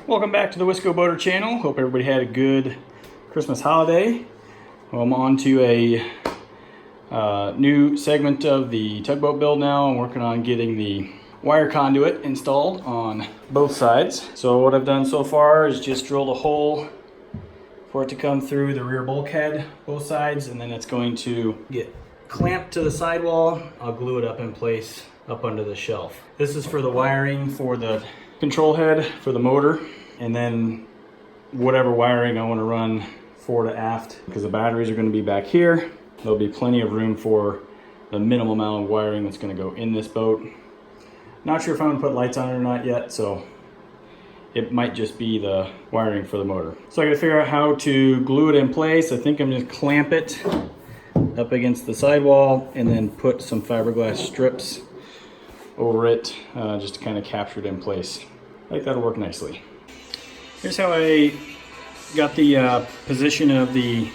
Welcome back to the Wisco Boater channel. Hope everybody had a good Christmas holiday. Well, I'm on to a new segment of the tugboat build now. I'm working on getting the wire conduit installed on both sides. So what I've done so far is just drilled a hole for it to come through the rear bulkhead, both sides, and then it's going to get clamped to the sidewall. I'll glue it up in place up under the shelf. This is for the wiring for the control head for the motor, and then whatever wiring I want to run fore to aft, because the batteries are going to be back here. There'll be plenty of room for the minimal amount of wiring that's going to go in this boat. Not sure if I'm going to put lights on it or not yet, so it might just be the wiring for the motor. So I got to figure out how to glue it in place. I think I'm just clamp it up against the sidewall and then put some fiberglass strips over it just to kind of capture it in place. I think that'll work nicely. Here's how I got the position of the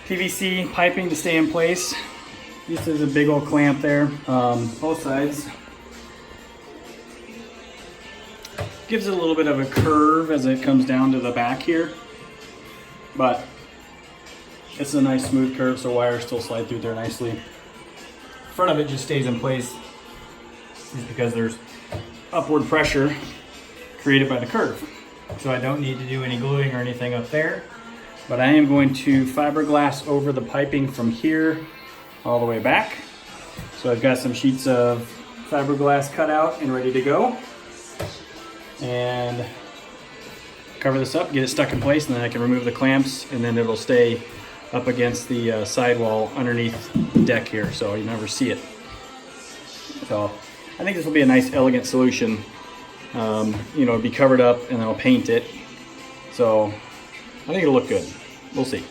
PVC piping to stay in place. This is a big old clamp there, both sides. Gives it a little bit of a curve as it comes down to the back here, but it's a nice smooth curve, so wires still slide through there nicely. Front of it just stays in place because there's upward pressure created by the curve. So I don't need to do any gluing or anything up there, but I am going to fiberglass over the piping from here all the way back. So I've got some sheets of fiberglass cut out and ready to go. And cover this up, get it stuck in place, and then I can remove the clamps, and then it'll stay up against the sidewall underneath the deck here, so you never see it. So I think this will be a nice, elegant solution. You know, it'll be covered up, and then I'll paint it. So I think it'll look good. We'll see.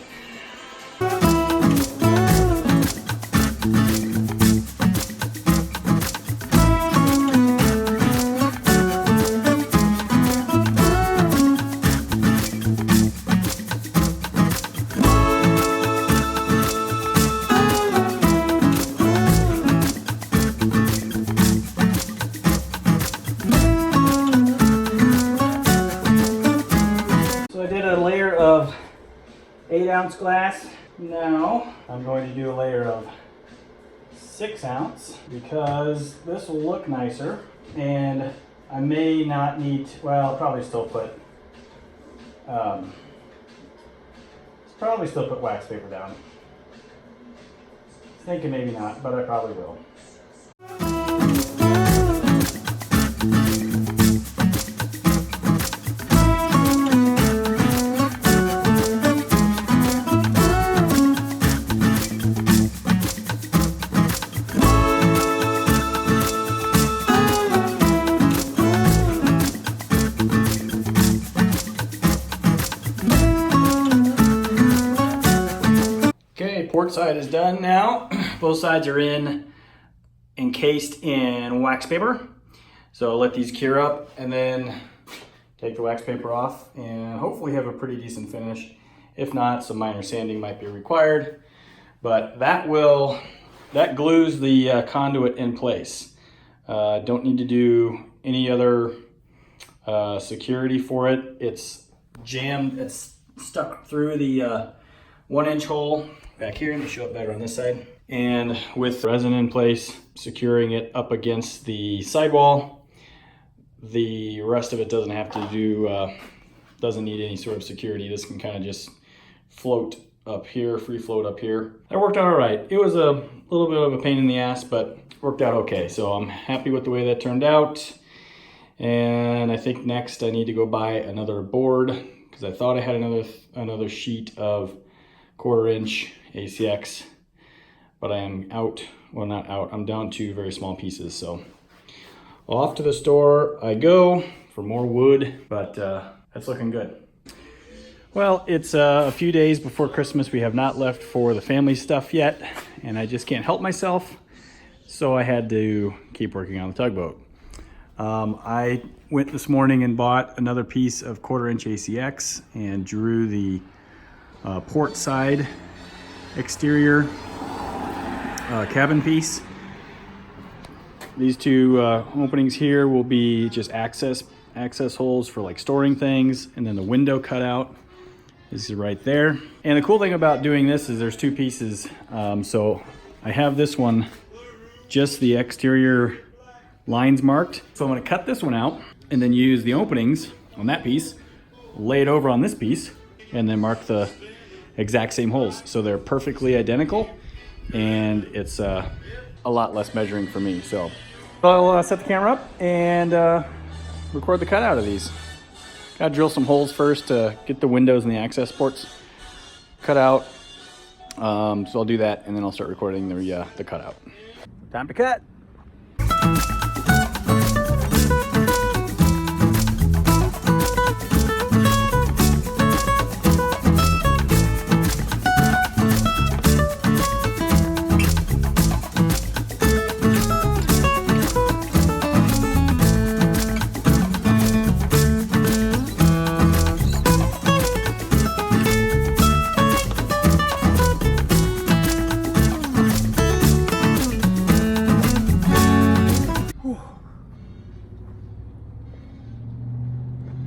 Of 8-ounce glass. Now I'm going to do a layer of 6-ounce because this will look nicer, and I may not need to, well, I'll probably still put wax paper down. Thinking maybe not, but I probably will. Port side is done now. Both sides are encased in wax paper. So I'll let these cure up and then take the wax paper off and hopefully have a pretty decent finish. If not, some minor sanding might be required, but that glues the conduit in place. Don't need to do any other security for it. It's jammed, it's stuck through the 1-inch hole back here. Let me show it better on this side. And with resin in place, securing it up against the sidewall, the rest of it doesn't have to do, doesn't need any sort of security. This can kind of just float up here, free float up here. That worked out all right. It was a little bit of a pain in the ass, but worked out okay. So I'm happy with the way that turned out. And I think next I need to go buy another board because I thought I had another sheet of 1/4-inch ACX, but I am out. Well, not out. I'm down to very small pieces. So off to the store I go for more wood, but that's looking good. Well, it's a few days before Christmas. We have not left for the family stuff yet, and I just can't help myself. So I had to keep working on the tugboat. I went this morning and bought another piece of 1/4-inch ACX and drew the port side exterior cabin piece. These two openings here will be just access access holes for like storing things, and then the window cutout is right there. And the cool thing about doing this is there's two pieces. So I have this one, just the exterior lines marked. So I'm gonna cut this one out and then use the openings on that piece, lay it over on this piece, and then mark the exact same holes. So they're perfectly identical, and it's a lot less measuring for me. So I'll set the camera up and record the cutout of these. Gotta drill some holes first to get the windows and the access ports cut out. So I'll do that, and then I'll start recording the cutout. Time to cut.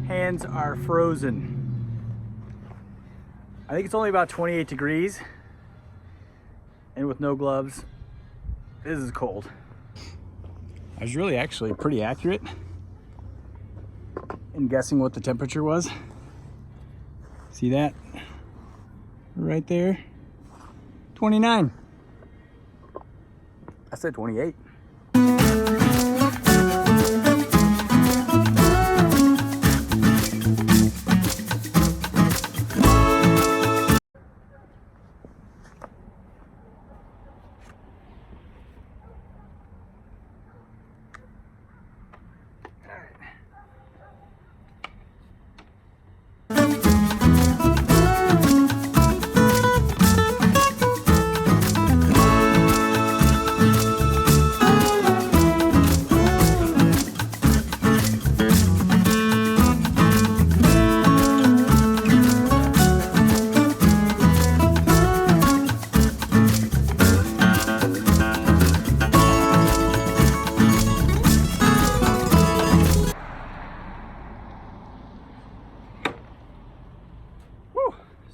Hands are frozen. I think it's only about 28 degrees, and with no gloves, this is cold. I was really actually pretty accurate in guessing what the temperature was. See that? Right there. 29. I said 28.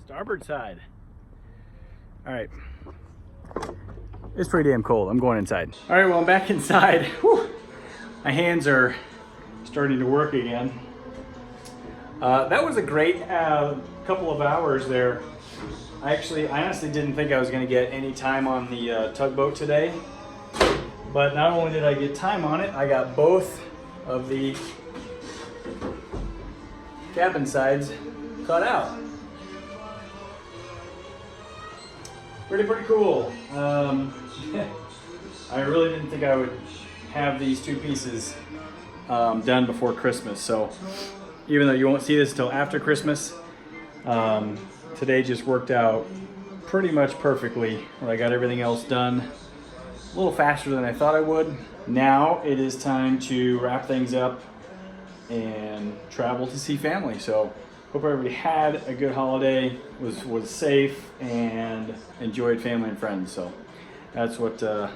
Starboard side. All right. It's pretty damn cold. I'm going inside. All right, well, I'm back inside. Whew. My hands are starting to work again. That was a great couple of hours there. I honestly didn't think I was going to get any time on the tugboat today. But not only did I get time on it, I got both of the cabin sides cut out. Pretty cool. I really didn't think I would have these two pieces done before Christmas. So even though you won't see this until after Christmas, today just worked out pretty much perfectly. Where I got everything else done a little faster than I thought I would. Now it is time to wrap things up and travel to see family. So hope everybody had a good holiday, was safe, and enjoyed family and friends. So that's what the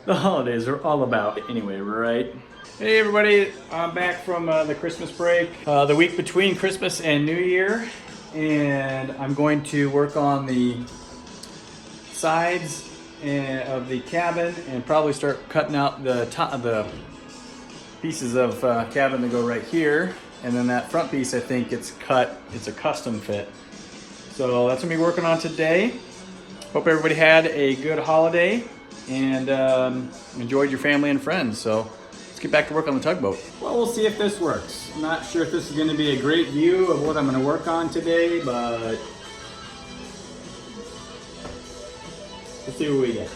holidays are all about anyway, right? Hey everybody, I'm back from the Christmas break, the week between Christmas and New Year, and I'm going to work on the sides of the cabin and probably start cutting out the pieces of cabin that go right here. And then that front piece, I think it's a custom fit. So that's what I'm working on today. Hope everybody had a good holiday and enjoyed your family and friends. So let's get back to work on the tugboat. Well, we'll see if this works. I'm not sure if this is going to be a great view of what I'm going to work on today, but let's see what we get.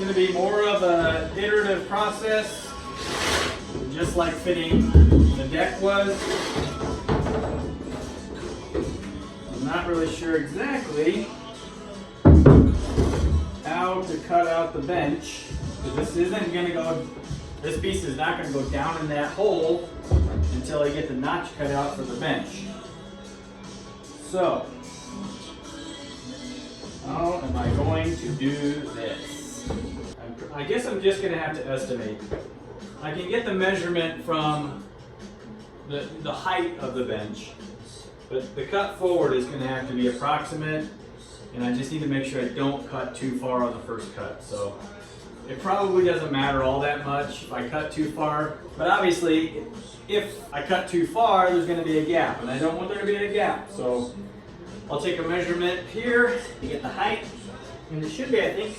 It's going to be more of an iterative process, just like fitting the deck was. I'm not really sure exactly how to cut out the bench. This isn't going to go, this piece is not going to go down in that hole until I get the notch cut out for the bench. So, how am I going to do this? I guess I'm just gonna have to estimate. I can get the measurement from the height of the bench, but the cut forward is gonna have to be approximate, and I just need to make sure I don't cut too far on the first cut. So it probably doesn't matter all that much if I cut too far, but obviously if I cut too far, there's gonna be a gap, and I don't want there to be a gap. So I'll take a measurement here to get the height, and it should be, I think,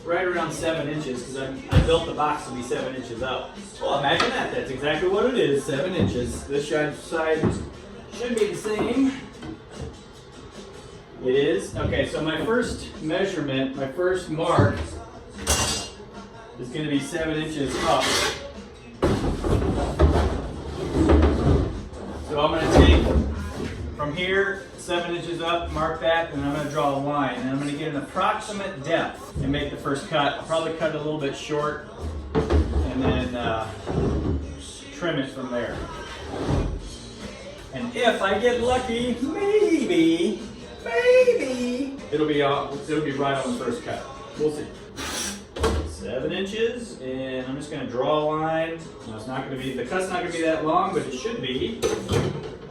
right around 7 inches, because I built the box to be 7 inches up. Well, imagine that. That's exactly what it is, 7 inches. This side should be the same. It is. Okay, so my first measurement, my first mark, is going to be 7 inches up. So I'm going to take from here, 7 inches up, mark that, and I'm going to draw a line. And I'm going to get an approximate depth and make the first cut. I'll probably cut it a little bit short and then trim it from there. And if I get lucky, maybe, it'll be right on the first cut. We'll see. 7 inches, and I'm just going to draw a line. Now it's not going to be, the cut's not going to be that long, but it should be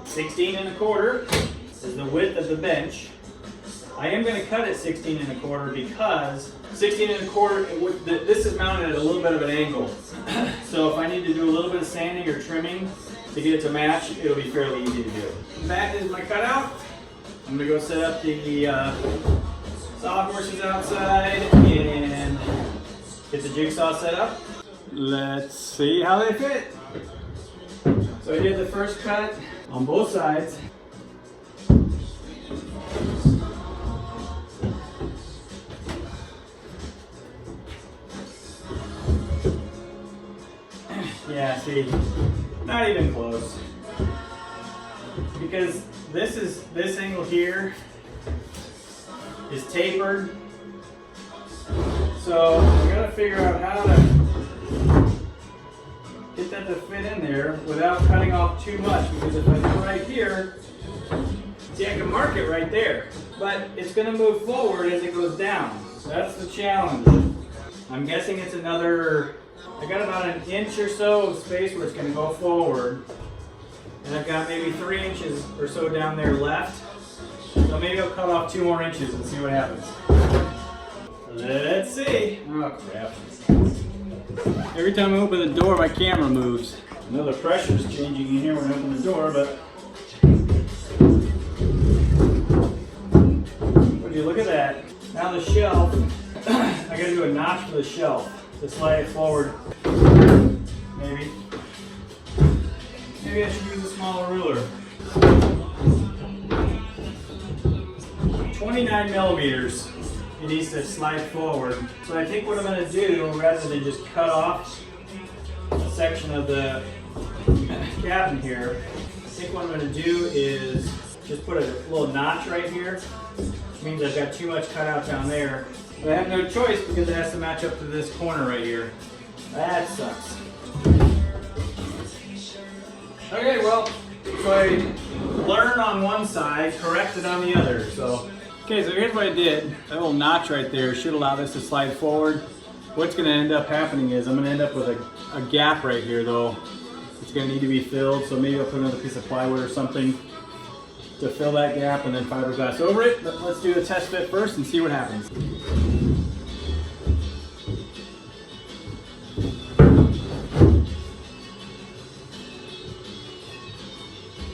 16 1/4 is the width of the bench. I am going to cut it 16 1/4 because 16 1/4, this is mounted at a little bit of an angle. So if I need to do a little bit of sanding or trimming to get it to match, it'll be fairly easy to do. That is my cutout. I'm going to go set up the sawhorses outside and get the jigsaw set up. Let's see how they fit. So I did the first cut on both sides. Yeah, see, not even close. Because this angle here is tapered. So I gotta figure out how to get that to fit in there without cutting off too much, because if I do right here, see, I can mark it right there, but it's gonna move forward as it goes down. So that's the challenge. I'm guessing it's another, I got about 1 inch or so of space where it's gonna go forward, and I've got maybe 3 inches or so down there left. So maybe I'll cut off 2 more inches and see what happens. Let's see. Oh crap. Every time I open the door, my camera moves. I know the pressure's changing in here when I open the door, but would you look at that? Now the shelf, I gotta do a notch for the shelf to slide it forward. Maybe I should use a smaller ruler. 29 millimeters. It needs to slide forward. So I think what I'm going to do, rather than just cut off a section of the cabin here, I think what I'm going to do is just put a little notch right here, which means I've got too much cut out down there. But I have no choice because it has to match up to this corner right here. That sucks. Okay, well, so I learn on one side, correct it on the other. Okay, so here's what I did. That little notch right there should allow this to slide forward. What's going to end up happening is I'm going to end up with a gap right here, though. It's going to need to be filled, so maybe I'll put another piece of plywood or something to fill that gap and then fiberglass over it. But let's do the test fit first and see what happens.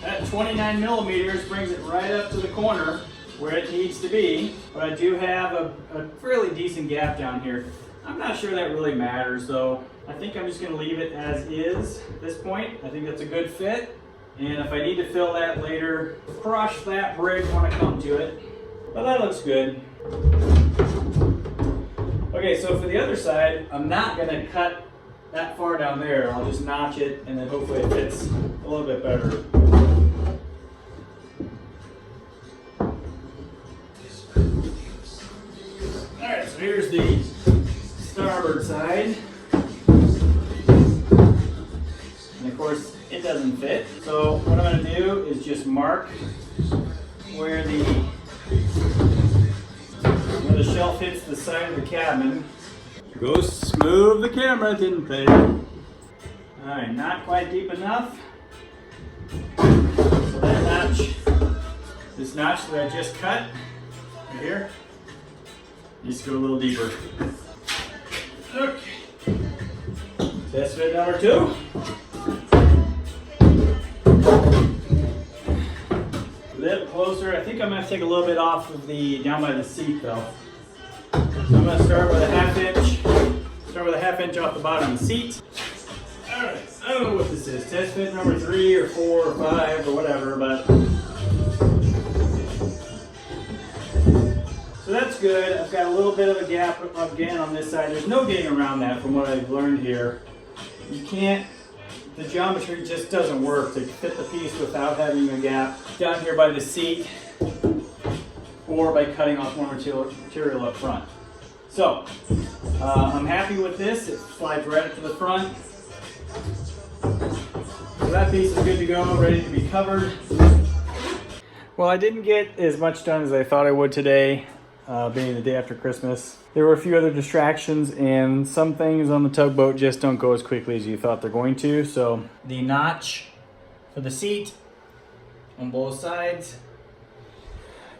At 29 millimeters brings it right up to the corner where it needs to be, but I do have a fairly decent gap down here. I'm not sure that really matters, though. I think I'm just going to leave it as is at this point. I think that's a good fit, and if I need to fill that later, cross that bridge when I come to it. But that looks good. Okay, so for the other side, I'm not going to cut that far down there. I'll just notch it, and then hopefully it fits a little bit better. Alright, so here's the starboard side. And of course, it doesn't fit. So what I'm going to do is just mark where the shelf hits the side of the cabin. Go smooth the camera, didn't they? All right, not quite deep enough. So that notch, this notch that I just cut right here, needs to go a little deeper. Okay. Test fit number 2. A little closer. I think I'm going to take a little bit off of the down by the seat though. So I'm going to start with a 1/2 inch. Start with a 1/2 inch off the bottom of the seat. All right. I don't know what this is. Test fit number 3 or 4 or 5 or whatever, but so that's good. I've got a little bit of a gap again on this side. There's no getting around that from what I've learned here. You can't, the geometry just doesn't work to fit the piece without having a gap down here by the seat or by cutting off more material up front. So I'm happy with this. It slides right up to the front. So that piece is good to go, ready to be covered. Well, I didn't get as much done as I thought I would today. Being the day after Christmas. There were a few other distractions and some things on the tugboat just don't go as quickly as you thought they're going to. So the notch for the seat on both sides,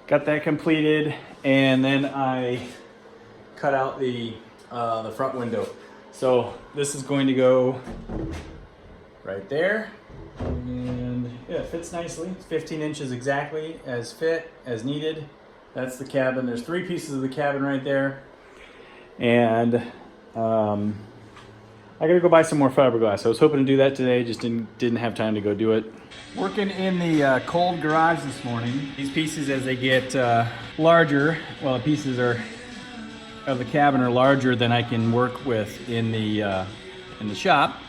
got that completed, and then I cut out the front window. So this is going to go right there. And yeah, it fits nicely. It's 15 inches exactly as fit, as needed. That's the cabin. There's 3 pieces of the cabin right there. And I gotta go buy some more fiberglass. I was hoping to do that today, just didn't have time to go do it. Working in the cold garage this morning. These pieces, as they get larger, well, the pieces of the cabin are larger than I can work with in the shop.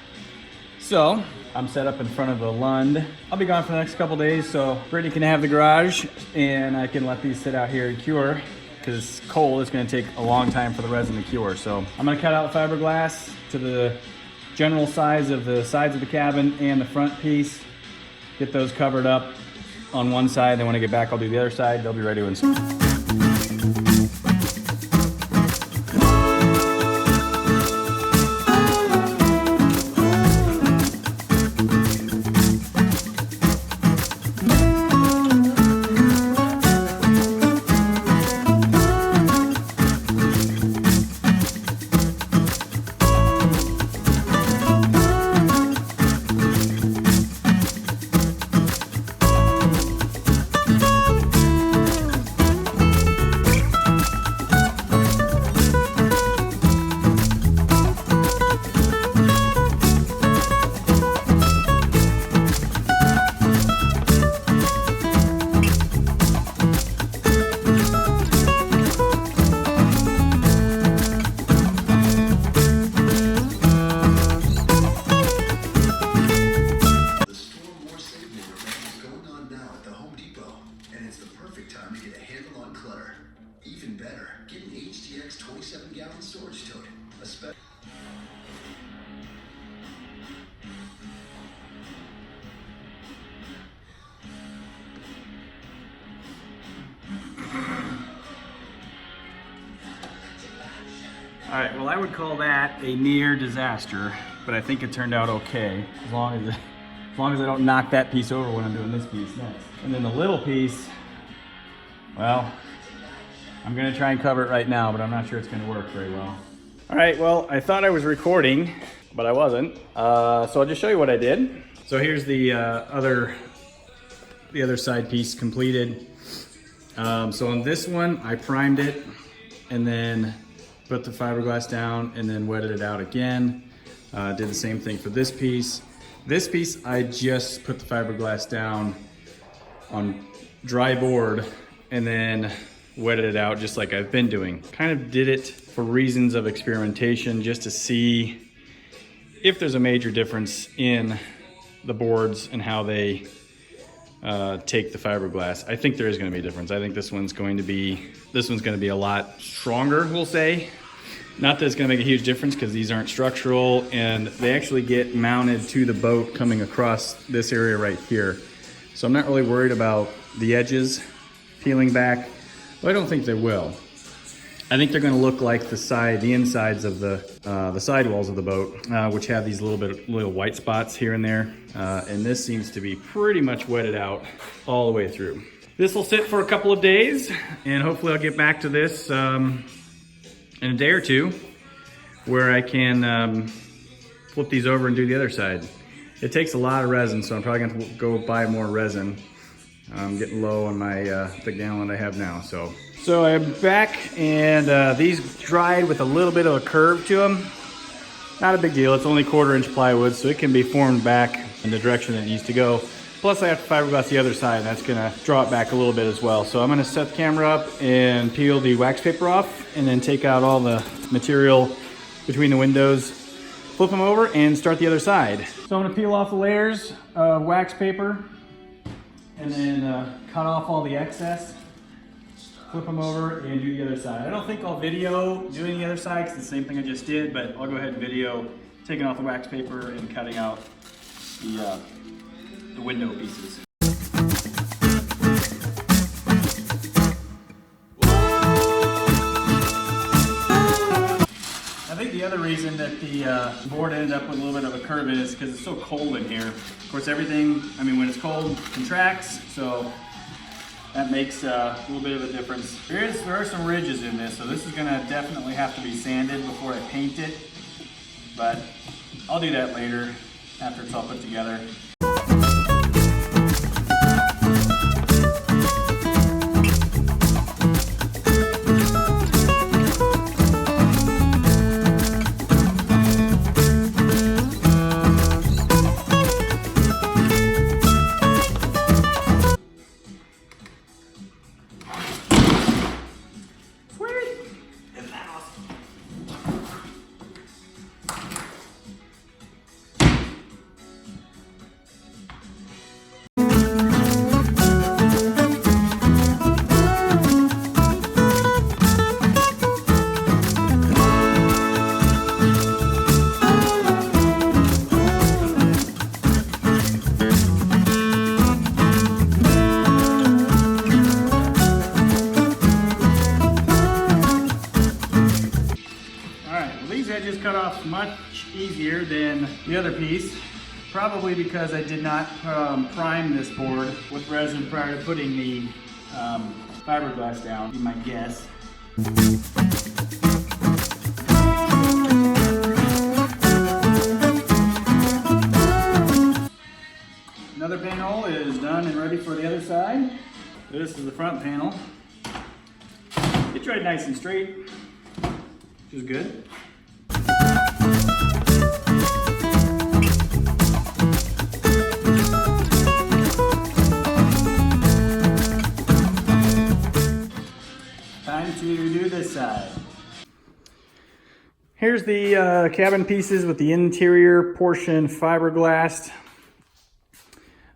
So I'm set up in front of a Lund. I'll be gone for the next couple days, so Brittany can have the garage and I can let these sit out here and cure, because it's cold. It's gonna take a long time for the resin to cure. So I'm gonna cut out fiberglass to the general size of the sides of the cabin and the front piece, get those covered up on one side. Then when I get back, I'll do the other side. They'll be ready to install. All right, well, I would call that a near disaster, but I think it turned out okay, as long as I don't knock that piece over when I'm doing this piece next. And then the little piece, well, I'm gonna try and cover it right now, but I'm not sure it's gonna work very well. All right, well, I thought I was recording, but I wasn't. So I'll just show you what I did. So here's the other side piece completed. So on this one, I primed it and then put the fiberglass down and then wetted it out again. Did the same thing for this piece. This piece, I just put the fiberglass down on dry board and then wetted it out just like I've been doing. Kind of did it for reasons of experimentation, just to see if there's a major difference in the boards and how they take the fiberglass. I think there is going to be a difference. I think this one's going to be a lot stronger, we'll say. Not that it's going to make a huge difference because these aren't structural, and they actually get mounted to the boat coming across this area right here. So I'm not really worried about the edges peeling back, but I don't think they will. I think they're going to look like the insides of the sidewalls of the boat, which have these little white spots here and there. And this seems to be pretty much wetted out all the way through. This will sit for a couple of days, and hopefully I'll get back to this in a day or two, where I can flip these over and do the other side. It takes a lot of resin, so I'm probably going to go buy more resin. I'm getting low on my the gallon I have now. So I'm back, and these dried with a little bit of a curve to them. Not a big deal. It's only 1/4 inch plywood, so it can be formed back in the direction it needs to go. Plus I have to fiberglass the other side, and that's gonna draw it back a little bit as well. So I'm gonna set the camera up and peel the wax paper off, and then take out all the material between the windows, flip them over, and start the other side. So I'm gonna peel off the layers of wax paper, and then cut off all the excess, flip them over, and do the other side. I don't think I'll video doing the other side, because it's the same thing I just did, but I'll go ahead and video taking off the wax paper and cutting out the window pieces. I think the other reason that the board ended up with a little bit of a curve is because it's so cold in here. Of course, everything, I mean, when it's cold, contracts, so that makes a little bit of a difference. There are some ridges in this, so this is gonna definitely have to be sanded before I paint it, but I'll do that later after it's all put together. Cut off much easier than the other piece, probably because I did not prime this board with resin prior to putting the fiberglass down, be my guess. Another panel is done and ready for the other side. This is the front panel. It dried nice and straight, which is good. Time to do this side. Here's the cabin pieces with the interior portion fiberglassed.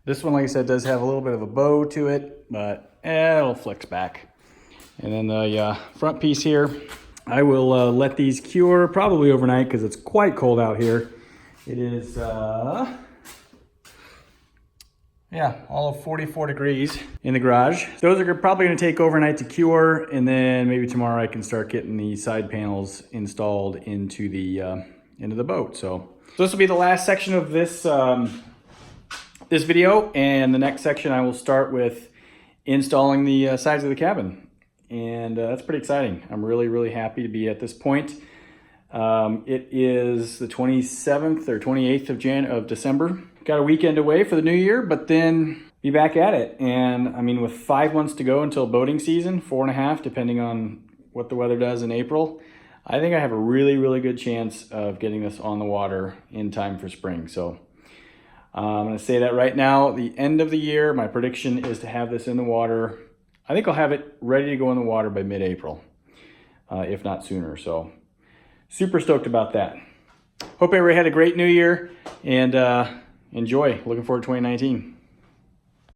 This one, like I said, does have a little bit of a bow to it, but it'll flex back. And then the front piece here, I will let these cure probably overnight because it's quite cold out here. It is, all of 44 degrees in the garage. Those are probably going to take overnight to cure, and then maybe tomorrow I can start getting the side panels installed into the boat. So this will be the last section of this this video, and the next section I will start with installing the sides of the cabin. And that's pretty exciting. I'm really happy to be at this point. It is the 27th or 28th of December. Got a weekend away for the new year, but then be back at it. And I mean, with 5 months to go until boating season, 4.5, depending on what the weather does in April, I think I have a really good chance of getting this on the water in time for spring. So I'm gonna say that right now, the end of the year, my prediction is to have this in the water. I think I'll have it ready to go in the water by mid-April, if not sooner. So super stoked about that. Hope everybody had a great new year, and enjoy. Looking forward to 2019.